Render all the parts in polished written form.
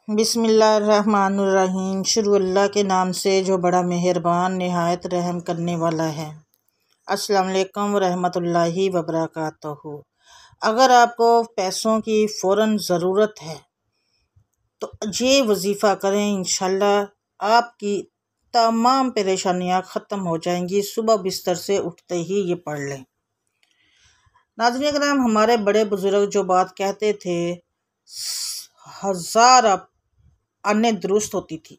बिस्मिल्लाहिर्रहमानुर्रहीम। शुरू अल्लाह के नाम से जो बड़ा मेहरबान निहायत रहम करने वाला है। अस्सलाम वालेकुम रहमतुल्लाहि व बरकातहू। अगर आपको पैसों की फ़ौरन ज़रूरत है तो ये वजीफ़ा करें, इंशाल्लाह आपकी तमाम परेशानियां ख़त्म हो जाएंगी। सुबह बिस्तर से उठते ही ये पढ़ लें। नाज़रीन कराम, हमारे बड़े बुज़ुर्ग जो बात कहते थे, हज़ार अन्य दुरुस्त होती थी,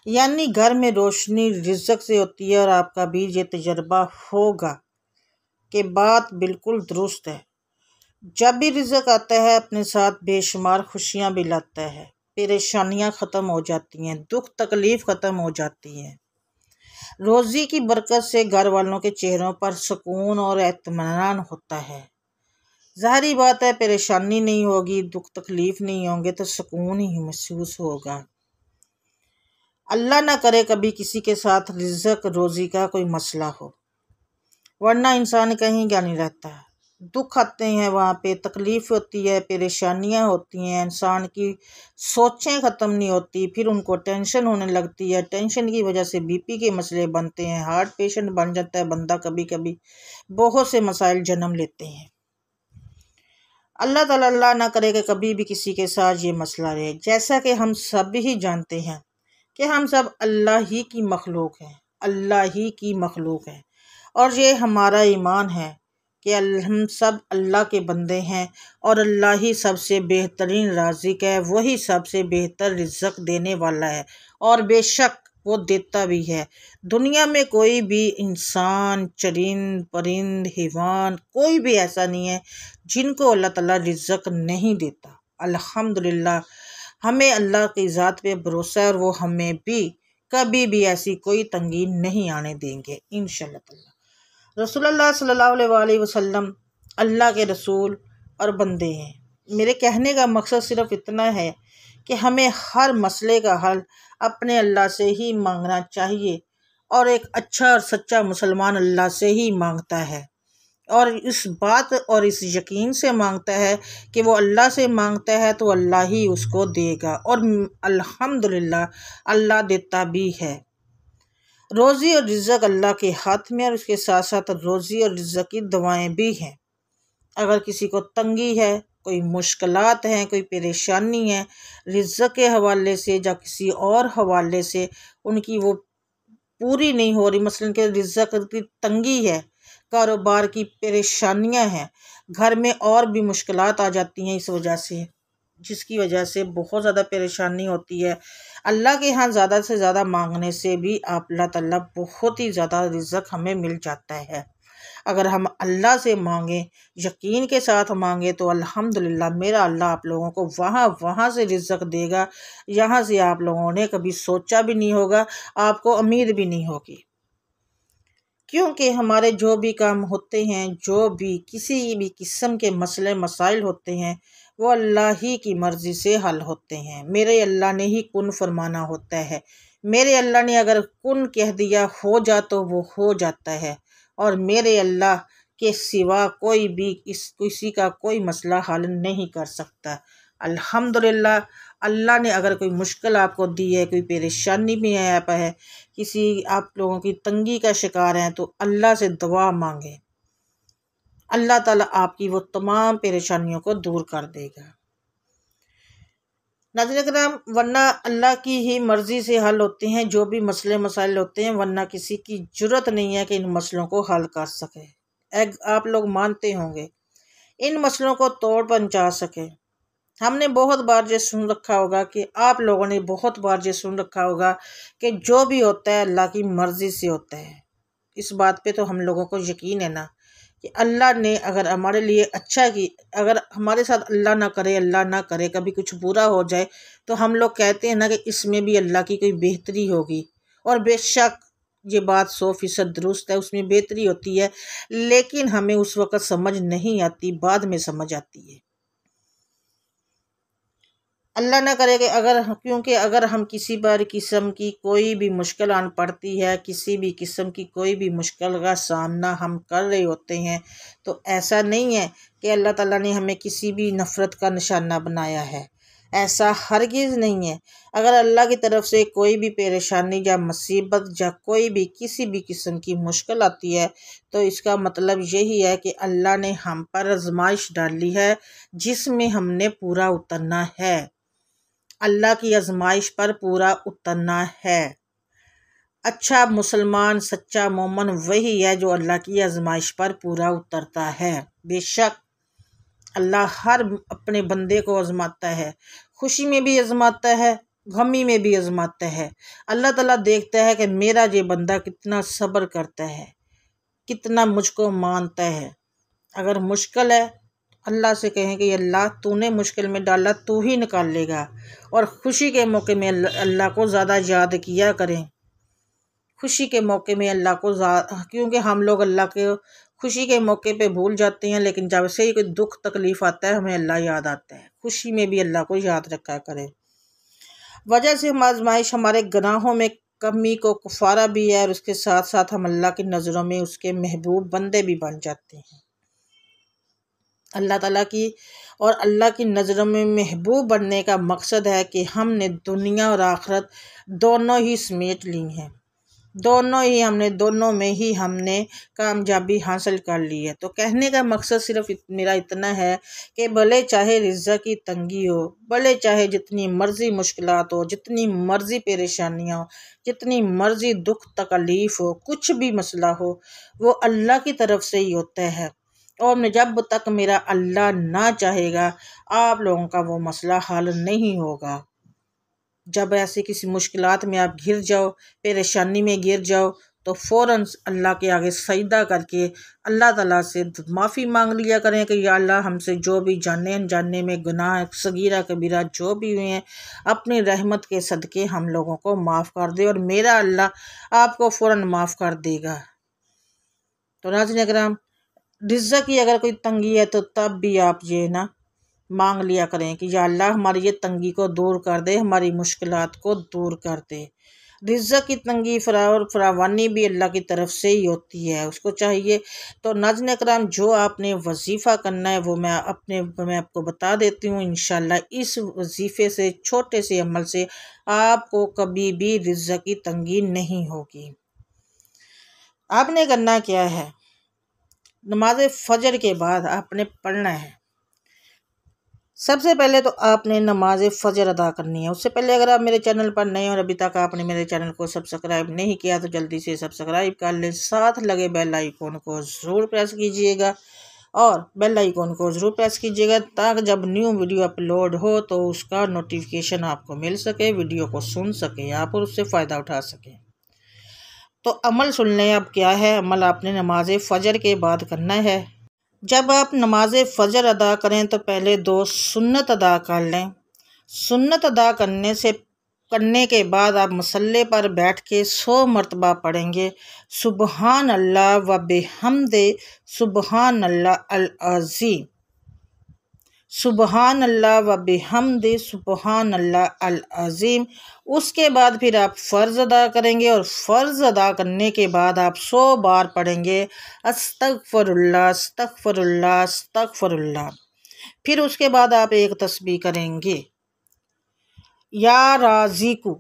यानी घर में रोशनी रिज़्क़ से होती है। और आपका भी ये तजर्बा होगा कि बात बिल्कुल दुरुस्त है। जब भी रिज़्क़ आता है अपने साथ बेशुमार खुशियाँ भी लाता है, परेशानियाँ ख़त्म हो जाती हैं, दुख तकलीफ़ ख़त्म हो जाती हैं। रोज़ी की बरकत से घर वालों के चेहरों पर सुकून और इत्मीनान होता है। ज़ाहिरी बात है, परेशानी नहीं होगी, दुख तकलीफ़ नहीं होंगे तो सुकून ही महसूस होगा। अल्लाह ना करे कभी किसी के साथ रिज़्क़ रोज़ी का कोई मसला हो, वरना इंसान कहीं का नहीं रहता। दुख आते हैं, वहाँ पे तकलीफ़ होती है, परेशानियाँ होती हैं, इंसान की सोचें ख़त्म नहीं होती, फिर उनको टेंशन होने लगती है। टेंशन की वजह से बीपी के मसले बनते हैं, हार्ट पेशेंट बन जाता है बंदा। कभी कभी बहुत से मसाइल जन्म लेते हैं। अल्लाह ताला अल्लाह ना करे कि कभी भी किसी के साथ ये मसला रहे। जैसा कि हम सब ही जानते हैं कि हम सब अल्लाह ही की मखलूक हैं, अल्लाह ही की मखलूक हैं। और ये हमारा ईमान है कि हम सब अल्लाह के बंदे हैं और अल्लाह ही सबसे बेहतरीन राज़िक है, वही सबसे बेहतर रिज़्क़ देने वाला है और बेशक वो देता भी है। दुनिया में कोई भी इंसान, चरिंद परिंद, हैवान, कोई भी ऐसा नहीं है जिनको अल्लाह ताला रिज़्क़ नहीं देता। अल्हम्दुलिल्लाह, हमें अल्लाह की ज़ात पे भरोसा है और वो हमें भी कभी भी ऐसी कोई तंगी नहीं आने देंगे इंशाअल्लाह ताला। रसूलुल्लाह सल्लल्लाहु अलैहि वसल्लम अल्लाह के रसूल और बंदे हैं। मेरे कहने का मकसद सिर्फ इतना है कि हमें हर मसले का हल अपने अल्लाह से ही मांगना चाहिए। और एक अच्छा और सच्चा मुसलमान अल्लाह से ही मांगता है और इस बात और इस यकीन से मांगता है कि वो अल्लाह से मांगता है तो अल्लाह ही उसको देगा। और अल्हम्दुलिल्लाह अल्लाह देता भी है। रोज़ी और रिज़्क़ अल्लाह के हाथ में, और उसके साथ साथ रोज़ी और रिज़्क़ की दुआएं भी हैं। अगर किसी को तंगी है, कोई मुश्किलात हैं, कोई परेशानी है रिज़्क़ के हवाले से या किसी और हवाले से, उनकी वो पूरी नहीं हो रही, मसलन के रिज़्क़ की तंगी है, कारोबार की परेशानियां हैं, घर में और भी मुश्किलात आ जाती हैं इस वजह से, जिसकी वजह से बहुत ज़्यादा परेशानी होती है। अल्लाह के यहाँ ज़्यादा से ज़्यादा मांगने से भी अल्लाह ताला बहुत ही ज़्यादा रिज़्क़ हमें मिल जाता है। अगर हम अल्लाह से मांगें, यकीन के साथ मांगें, तो अल्हम्दुलिल्लाह मेरा अल्लाह आप लोगों को वहाँ से रिज़्क़ देगा, यहाँ से आप लोगों ने कभी सोचा भी नहीं होगा, आपको उम्मीद भी नहीं होगी। क्योंकि हमारे जो भी काम होते हैं, जो भी किसी भी किस्म के मसले मसाइल होते हैं, वो अल्लाह ही की मर्ज़ी से हल होते हैं। मेरे अल्लाह ने ही कुन फरमाना होता है। मेरे अल्लाह ने अगर कुन कह दिया हो जा तो वो हो जाता है। और मेरे अल्लाह के सिवा कोई भी किसी का कोई मसला हल नहीं कर सकता। अल्हम्दुलिल्लाह, अल्लाह ने अगर कोई मुश्किल आपको दी है, कोई परेशानी में आप है, किसी आप लोगों की तंगी का शिकार हैं, तो अल्लाह से दुआ मांगे, अल्लाह ताला आपकी वो तमाम परेशानियों को दूर कर देगा। नाज़रीन किराम, वरना अल्लाह की ही मर्ज़ी से हल होते हैं जो भी मसले मसाइल होते हैं, वरना किसी की जुर्रत नहीं है कि इन मसलों को हल कर सके। आप लोग मानते होंगे इन मसलों को तोड़ पहुँचा सके। हमने बहुत बार ये सुन रखा होगा कि आप लोगों ने बहुत बार ये सुन रखा होगा कि जो भी होता है अल्लाह की मर्ज़ी से होता है। इस बात पे तो हम लोगों को यकीन है ना कि अल्लाह ने अगर हमारे लिए अच्छा की, अगर हमारे साथ अल्लाह ना करे कभी कुछ बुरा हो जाए, तो हम लोग कहते हैं ना कि इसमें भी अल्लाह की कोई बेहतरी होगी। और बेशक ये बात 100% दुरुस्त है, उसमें बेहतरी होती है, लेकिन हमें उस वक़्त समझ नहीं आती, बाद में समझ आती है। अल्लाह ना करे कि क्योंकि अगर हम किसी बार किस्म की कोई भी मुश्किल आन पड़ती है, किसी भी किस्म की कोई भी मुश्किल का सामना हम कर रहे होते हैं, तो ऐसा नहीं है कि अल्लाह ताला ने हमें किसी भी नफ़रत का निशाना बनाया है। ऐसा हरगिज़ नहीं है। अगर अल्लाह की तरफ से कोई भी परेशानी या मुसीबत या कोई भी किसी भी किस्म की मुश्किल आती है तो इसका मतलब यही है कि अल्लाह ने हम पर आजमाइश डाली है जिसमें हमने पूरा उतरना है। अल्लाह की आजमाइश पर पूरा उतरना है। अच्छा मुसलमान सच्चा मोमन वही है जो अल्लाह की आजमाइश पर पूरा उतरता है। बेशक अल्लाह हर अपने बंदे को आजमाता है, खुशी में भी आजमाता है, गमी में भी आजमाता है। अल्लाह ताला देखता है कि मेरा ये बंदा कितना सब्र करता है, कितना मुझको मानता है। अगर मुश्किल है अल्लाह से कहें कि अल्लाह तूने मुश्किल में डाला, तू ही निकाल लेगा। और खुशी के मौके में अल्लाह को ज़्यादा याद किया करें। खुशी के मौके में अल्लाह को क्योंकि हम लोग अल्लाह के खुशी के मौके पे भूल जाते हैं, लेकिन जब से ही कोई दुख तकलीफ़ आता है हमें अल्लाह याद आता है। खुशी में भी अल्लाह को याद रखा करें। वजह से हम आजमाइश हमारे गुनाहों में कमी को कुफारा भी है और उसके साथ साथ हम अल्लाह की नज़रों में उसके महबूब बंदे भी बन जाते हैं। अल्लाह ताला की और अल्लाह की नज़रों में महबूब बनने का मकसद है कि हमने दुनिया और आखिरत दोनों ही समेट ली हैं। दोनों में ही हमने कामयाबी हासिल कर ली है। तो कहने का मकसद सिर्फ मेरा इतना है कि भले चाहे रिज़्क़ की तंगी हो, भले चाहे जितनी मर्ज़ी मुश्किलात हो, जितनी मर्ज़ी परेशानियाँ हो, जितनी मर्ज़ी दुख तकलीफ़ हो, कुछ भी मसला हो, वो अल्लाह की तरफ से ही होता है। और जब तक मेरा अल्लाह ना चाहेगा आप लोगों का वो मसला हल नहीं होगा। जब ऐसी किसी मुश्किलात में आप घिर जाओ, परेशानी में गिर जाओ, तो फ़ौरन अल्लाह के आगे सजदा करके अल्लाह ताला से माफ़ी मांग लिया करें कि या अल्लाह हमसे जो भी जाने अनजाने में गुनाह सगीरा कबीरा जो भी हुए हैं अपनी रहमत के सदके हम लोगों को माफ़ कर दे और मेरा अल्लाह आपको फ़ौरन माफ़ कर देगा। तो नाज़रीन किराम, रिज़्क़ की अगर कोई तंगी है तो तब भी आप ये ना मांग लिया करें कि या अल्लाह हमारी ये तंगी को दूर कर दे, हमारी मुश्किलात को दूर कर दे। रिज़्क़ की तंगी और फरावानी भी अल्लाह की तरफ से ही होती है, उसको चाहिए। तो नाज़रीन किराम, जो आपने वजीफ़ा करना है वो मैं आपको बता देती हूँ। इंशाअल्लाह इस वजीफ़े से, छोटे से अमल से आपको कभी भी रिज़्क़ की तंगी नहीं होगी। आपने करना क्या है, नमाज फ़जर के बाद आपने पढ़ना है। सबसे पहले तो आपने नमाज फ़जर अदा करनी है। उससे पहले अगर आप मेरे चैनल पर नए और अभी तक आपने मेरे चैनल को सब्सक्राइब नहीं किया तो जल्दी से सब्सक्राइब कर लें। साथ लगे बेल आइकॉन को ज़रूर प्रेस कीजिएगा और बेल आइकॉन को ज़रूर प्रेस कीजिएगा ताकि जब न्यू वीडियो अपलोड हो तो उसका नोटिफिकेशन आपको मिल सके, वीडियो को सुन सकें आप और उससे फ़ायदा उठा सकें। तो अमल सुन लें। अब क्या है अमल, आपने नमाज फ़जर के बाद करना है। जब आप नमाज फ़जर अदा करें तो पहले 2 सुन्नत अदा कर लें। सुन्नत अदा करने के बाद आप मुसल्ले पर बैठ के 100 मरतबा पढ़ेंगे सुबहान अल्लाह व बिहम्दे सुबहान अल्लाह अल अज़ीम, सुबहान अल्लाह व बिहम्दे सुबहान अल्लाह अल अज़ीम। उसके बाद फिर आप फ़र्ज़ अदा करेंगे और फ़र्ज़ अदा करने के बाद आप 100 बार पढ़ेंगे अस्तग़फ़िरुल्लाह अस्तग़फ़िरुल्लाह अस्तग़फ़िरुल्लाह। फिर उसके बाद आप एक तस्बीह करेंगे या राज़िकु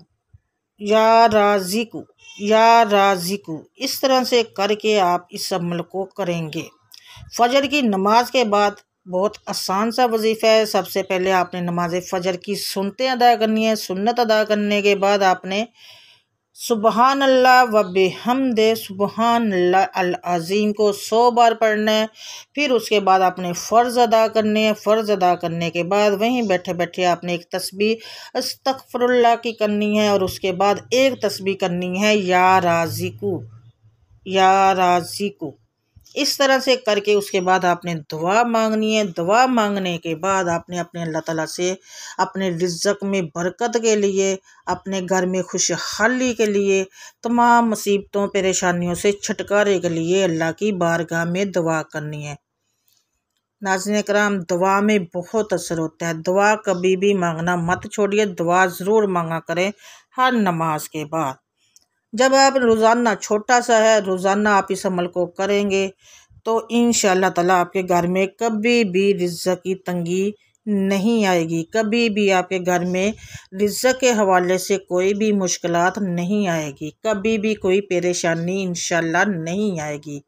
या राज़िकु या राज़िकु। इस तरह से करके आप इस अमल को करेंगे। फ़जर की नमाज के बाद बहुत आसान सा वजीफ़ा है। सबसे पहले आपने नमाज फ़जर की सुन्नतें अदा करनी है। सुन्नत अदा करने के बाद आपने सुबहान अल्लाह व बिहम्दे सुबहान अल्लाह अल अज़ीम को 100 बार पढ़ना है। फिर उसके बाद आपने फ़र्ज़ अदा करने हैं। फ़र्ज़ अदा करने के बाद वहीं बैठे बैठे आपने एक तस्बीह अस्तग़फ़िरुल्लाह की करनी है और उसके बाद एक तस्बीह करनी है या राज़िकु या राज़िकु। इस तरह से करके उसके बाद आपने दुआ मांगनी है। दुआ मांगने के बाद आपने अपने अल्लाह ताला से अपने रिज़्क़ में बरकत के लिए, अपने घर में खुशहाली के लिए, तमाम मुसीबतों परेशानियों से छुटकारे के लिए अल्लाह की बारगाह में दुआ करनी है। नाज़रीन किराम, दुआ में बहुत असर होता है। दुआ कभी भी मांगना मत छोड़िए, दुआ ज़रूर मांगा करें हर नमाज के बाद। जब आप रोज़ाना, छोटा सा है, रोज़ाना आप इस अमल को करेंगे तो इंशाअल्लाह ताला आपके घर में कभी भी रिज़्क़ की तंगी नहीं आएगी। कभी भी आपके घर में रिज़्क़ के हवाले से कोई भी मुश्किलात नहीं आएगी, कभी भी कोई परेशानी इंशाल्लाह नहीं आएगी।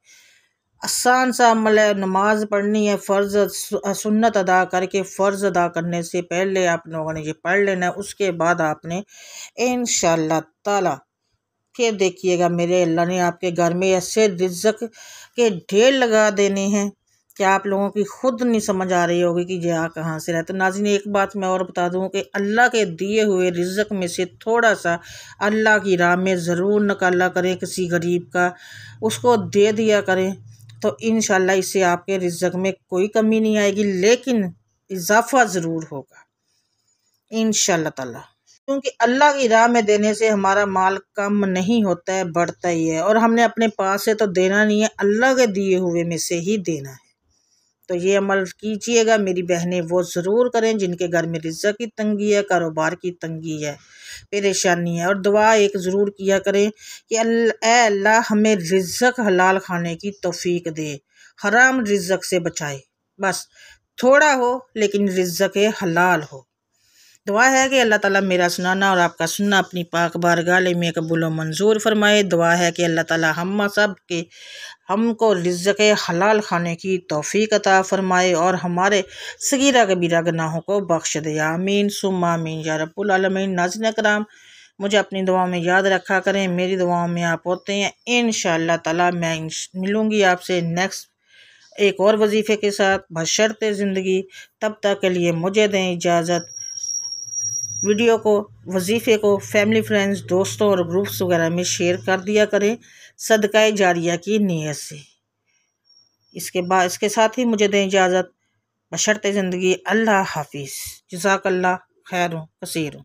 आसान सा अमल है, नमाज पढ़नी है, फ़र्ज़ सुन्नत अदा करके फ़र्ज़ अदा करने से पहले आप लोगों ने ये पढ़ लेना है। उसके बाद आपने इंशाअल्लाह ताला फिर देखिएगा मेरे अल्लाह ने आपके घर में ऐसे रिज़्क़ के ढेर लगा देने हैं कि आप लोगों की खुद नहीं समझ आ रही होगी कि जा कहाँ से रहे। तो नाज़रीन एक बात मैं और बता दूँ कि अल्लाह के दिए हुए रिज़्क़ में से थोड़ा सा अल्लाह की राह में ज़रूर निकाला करें, किसी गरीब का उसको दे दिया करें, तो इंशाल्लाह इससे आपके रिज़्क़ में कोई कमी नहीं आएगी, लेकिन इजाफ़ा ज़रूर होगा इंशाल्लाह ताला। क्योंकि अल्लाह की राह में देने से हमारा माल कम नहीं होता है, बढ़ता ही है। और हमने अपने पास से तो देना नहीं है, अल्लाह के दिए हुए में से ही देना है। तो ये अमल कीजिएगा मेरी बहनें, वो ज़रूर करें जिनके घर में रिज़्क़ की तंगी है, कारोबार की तंगी है, परेशानी है। और दुआ एक ज़रूर किया करें कि अल्लाह हमें रिज़्क़ हलाल खाने की तौफीक दे, हराम रिज़्क़ से बचाए। बस थोड़ा हो लेकिन रिज़्क़ हलाल हो। दुआ है कि अल्लाह ताला मेरा सुनाना और आपका सुनना अपनी पाक बारगाह में कबूल मंजूर फरमाए। दुआ है कि अल्लाह ताला हम सब के हमको रिज़्क़ हलाल खाने की तौफीक अता फरमाए और हमारे सगीरा कबीरा गुनाहों को बख्श दे। आमीन सुम्मा आमीन या रब्बुल आलमीन। नाज़रीन कराम, मुझे अपनी दुआओं में याद रखा करें, मेरी दुआओं में आप होते हैं। इंशाअल्लाह ताला मैं मिलूँगी आपसे नेक्स्ट एक और वजीफ़े के साथ बशर्ते ज़िंदगी। तब तक के लिए मुझे दें इजाज़त। वीडियो को, वजीफ़े को फैमिली, फ्रेंड्स, दोस्तों और ग्रुप्स वगैरह में शेयर कर दिया करें सदका जारिया की नीयत से। इसके साथ ही मुझे दें इजाज़त बशर्ते ज़िंदगी। अल्लाह हाफिज़। जज़ाकल्लाह खैर कसीर।